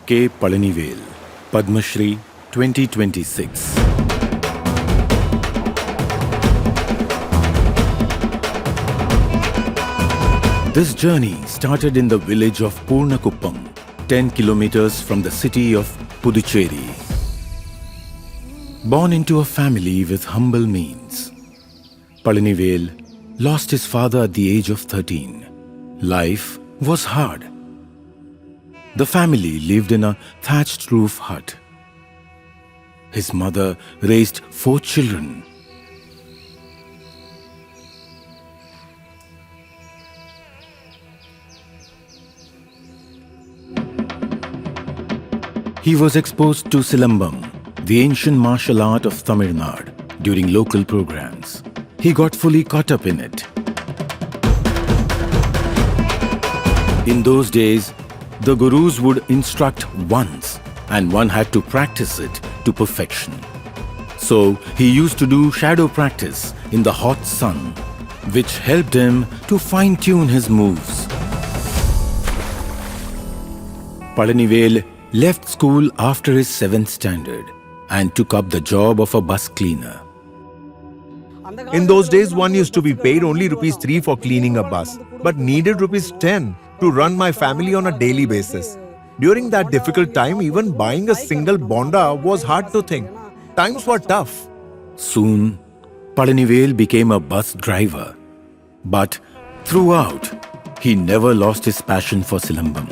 K. Palanivel, Padma Shri 2026. This journey started in the village of Purnakuppam, 10 kilometers from the city of Puducherry. Born into a family with humble means, Palanivel lost his father at the age of 13. Life was hard. The family lived in a thatched roof hut. His mother raised 4 children. He was exposed to Silambam, the ancient martial art of Tamil Nadu, during local programs. He got fully caught up in it. In those days, the gurus would instruct once and one had to practice it to perfection. So he used to do shadow practice in the hot sun, which helped him to fine-tune his moves. Palanivel left school after his 7th standard and took up the job of a bus cleaner. In those days, one used to be paid only ₹3 for cleaning a bus, but needed ₹10 to run my family on a daily basis. During that difficult time, even buying a single bonda was hard to think. Times were tough. Soon, Palanivel became a bus driver. But throughout, he never lost his passion for Silambam.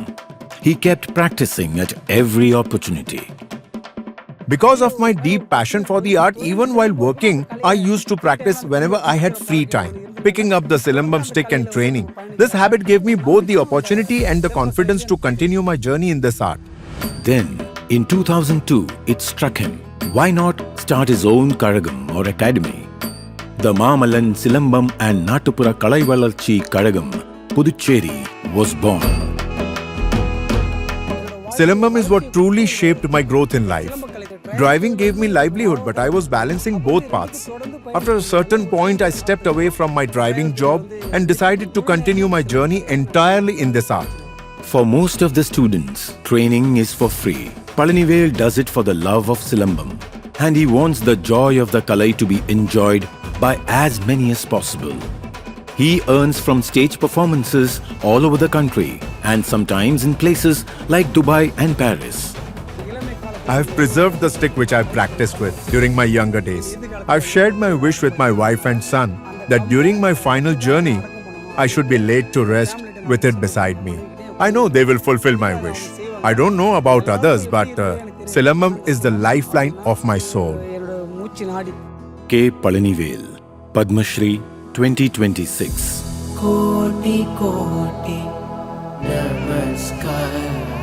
He kept practicing at every opportunity. Because of my deep passion for the art, even while working, I used to practice whenever I had free time, picking up the Silambam stick and training. This habit gave me both the opportunity and the confidence to continue my journey in this art. Then, in 2002, it struck him, why not start his own Karagam or academy? The Mamalan Silambam and Natupura Kalaivalarchi Karagam, Puducherry, was born. Silambam is what truly shaped my growth in life. Driving gave me livelihood, but I was balancing both paths. After a certain point, I stepped away from my driving job and decided to continue my journey entirely in this art. For most of the students, training is for free. Palanivel does it for the love of Silambam, and he wants the joy of the Kalai to be enjoyed by as many as possible. He earns from stage performances all over the country and sometimes in places like Dubai and Paris. I have preserved the stick which I practiced with during my younger days. I've shared my wish with my wife and son that during my final journey, I should be laid to rest with it beside me. I know they will fulfill my wish. I don't know about others, but Silambam is the lifeline of my soul. K. Palanivel, Padma Shri 2026. Koti Koti Namaskar.